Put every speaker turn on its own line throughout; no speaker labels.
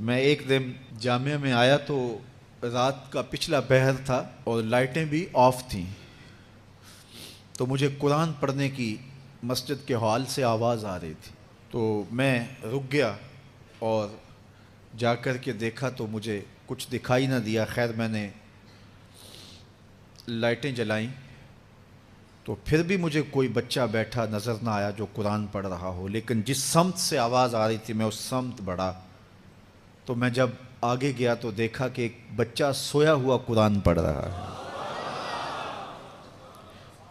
میں ایک دن جامعہ میں آیا تو رات کا پچھلا پہر تھا اور لائٹیں بھی آف تھیں، تو مجھے قرآن پڑھنے کی مسجد کے ہال سے آواز آ رہی تھی، تو میں رک گیا اور جا کر کے دیکھا تو مجھے کچھ دکھائی نہ دیا۔ خیر میں نے لائٹیں جلائیں تو پھر بھی مجھے کوئی بچہ بیٹھا نظر نہ آیا جو قرآن پڑھ رہا ہو، لیکن جس سمت سے آواز آ رہی تھی میں اس سمت بڑھا تو میں جب آگے گیا تو دیکھا کہ ایک بچہ سویا ہوا قرآن پڑھ رہا ہے۔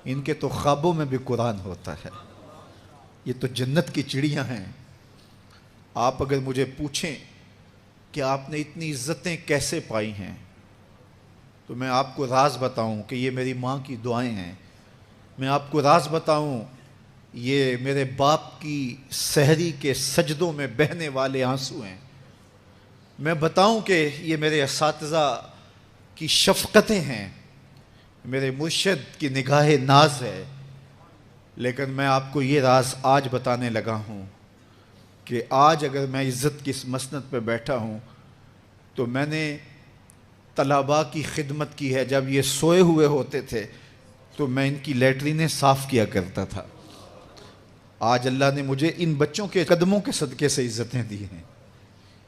ان کے تو خوابوں میں بھی قرآن ہوتا ہے، یہ تو جنت کی چڑیاں ہیں۔ آپ اگر مجھے پوچھیں کہ آپ نے اتنی عزتیں کیسے پائی ہیں تو میں آپ کو راز بتاؤں کہ یہ میری ماں کی دعائیں ہیں۔ میں آپ کو راز بتاؤں یہ میرے باپ کی سحری کے سجدوں میں بہنے والے آنسو ہیں۔ میں بتاؤں کہ یہ میرے اساتذہ کی شفقتیں ہیں، میرے مرشد کی نگاہ ناز ہے۔ لیکن میں آپ کو یہ راز آج بتانے لگا ہوں کہ آج اگر میں عزت کی اس مسند پہ بیٹھا ہوں تو میں نے طلباء کی خدمت کی ہے۔ جب یہ سوئے ہوئے ہوتے تھے تو میں ان کی لیٹرینیں صاف کیا کرتا تھا۔ آج اللہ نے مجھے ان بچوں کے قدموں کے صدقے سے عزتیں دی ہیں۔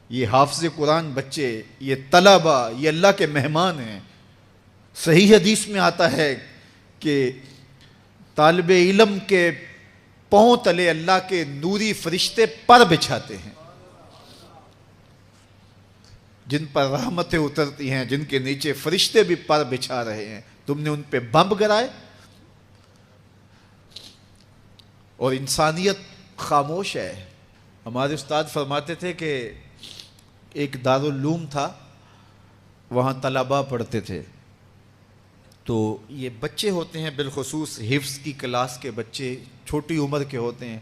یہ حافظ قرآن بچے، یہ طلباء، یہ اللہ کے مہمان ہیں۔ صحیح حدیث میں آتا ہے کہ طالب علم کے پاؤں تلے اللہ کے نوری فرشتے پر بچھاتے ہیں، جن پر رحمتیں اترتی ہیں، جن کے نیچے فرشتے بھی پر بچھا رہے ہیں۔ تم نے ان پہ بم گرائے اور انسانیت خاموش ہے۔ ہمارے استاد فرماتے تھے کہ ایک دارالعلوم تھا، وہاں طلباء پڑھتے تھے، تو یہ بچے ہوتے ہیں بالخصوص حفظ کی کلاس کے بچے، چھوٹی عمر کے ہوتے ہیں،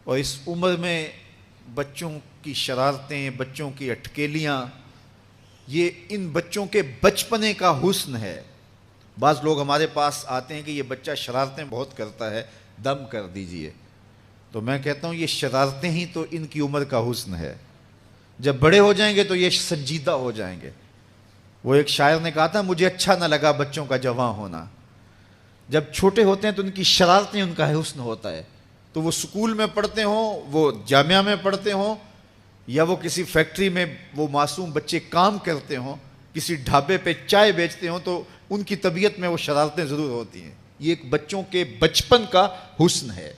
اور اس عمر میں بچوں کی شرارتیں، بچوں کی اٹکیلیاں، یہ ان بچوں کے بچپنے کا حسن ہے۔ بعض لوگ ہمارے پاس آتے ہیں کہ یہ بچہ شرارتیں بہت کرتا ہے، دم کر دیجئے، تو میں کہتا ہوں یہ شرارتیں ہی تو ان کی عمر کا حسن ہے۔ جب بڑے ہو جائیں گے تو یہ سنجیدہ ہو جائیں گے۔ وہ ایک شاعر نے کہا تھا مجھے اچھا نہ لگا بچوں کا جوان ہونا۔ جب چھوٹے ہوتے ہیں تو ان کی شرارتیں ان کا حسن ہوتا ہے، تو وہ سکول میں پڑھتے ہوں، وہ جامعہ میں پڑھتے ہوں، یا وہ کسی فیکٹری میں وہ معصوم بچے کام کرتے ہوں، کسی ڈھابے پہ چائے بیچتے ہوں، تو ان کی طبیعت میں وہ شرارتیں ضرور ہوتی ہیں۔ یہ ایک بچوں کے بچپن کا حسن ہے۔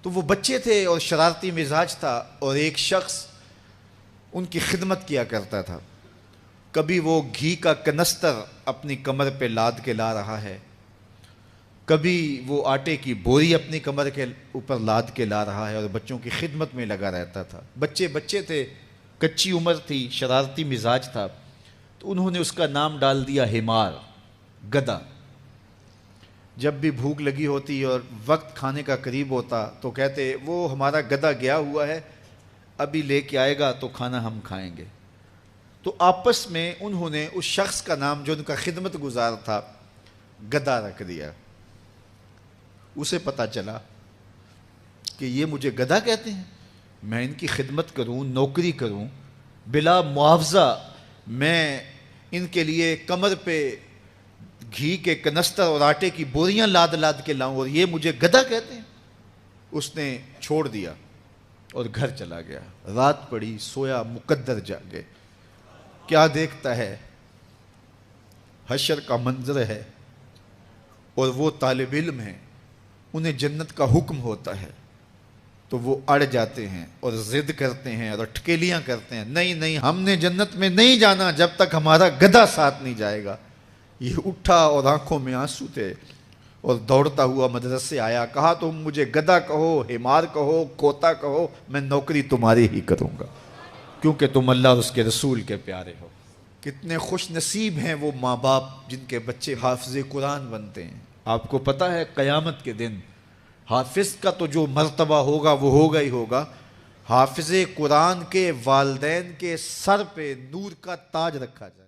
تو وہ بچے تھے اور شرارتی مزاج تھا، اور ایک شخص ان کی خدمت کیا کرتا تھا۔ کبھی وہ گھی کا کنستر اپنی کمر پہ لاد کے لا رہا ہے، کبھی وہ آٹے کی بوری اپنی کمر کے اوپر لاد کے لا رہا ہے، اور بچوں کی خدمت میں لگا رہتا تھا۔ بچے تھے، کچی عمر تھی، شرارتی مزاج تھا، تو انہوں نے اس کا نام ڈال دیا حمار، گدھا۔ جب بھی بھوک لگی ہوتی اور وقت کھانے کا قریب ہوتا تو کہتے وہ ہمارا گدھا گیا ہوا ہے، ابھی لے کے آئے گا تو کھانا ہم کھائیں گے۔ تو آپس میں انہوں نے اس شخص کا نام جو ان کا خدمت گزار تھا گدھا رکھ دیا۔ اسے پتہ چلا کہ یہ مجھے گدھا کہتے ہیں، میں ان کی خدمت کروں، نوکری کروں، بلا معاوضہ میں ان کے لیے کمر پہ گھی کے کنستر اور آٹے کی بوریاں لاد لاد کے لاؤں، اور یہ مجھے گدھا کہتے ہیں۔ اس نے چھوڑ دیا اور گھر چلا گیا۔ رات پڑی، سویا، مقدر جاگے، کیا دیکھتا ہے؟ حشر کا منظر ہے، اور وہ طالب علم ہیں، انہیں جنت کا حکم ہوتا ہے، تو وہ اڑ جاتے ہیں اور ضد کرتے ہیں اور اٹکیلیاں کرتے ہیں، نہیں ہم نے جنت میں نہیں جانا جب تک ہمارا گدھا ساتھ نہیں جائے گا۔ یہ اٹھا اور آنکھوں میں آنسو تھے اور دوڑتا ہوا مدرسے آیا، کہا تم مجھے گدھا کہو، حمار کہو، کھوتا کہو، میں نوکری تمہاری ہی کروں گا، کیونکہ تم اللہ اور اس کے رسول کے پیارے ہو۔ کتنے خوش نصیب ہیں وہ ماں باپ جن کے بچے حافظ قرآن بنتے ہیں۔ آپ کو پتہ ہے قیامت کے دن حافظ کا تو جو مرتبہ ہوگا وہ ہوگا ہی ہوگا، حافظ قرآن کے والدین کے سر پہ نور کا تاج رکھا جائے۔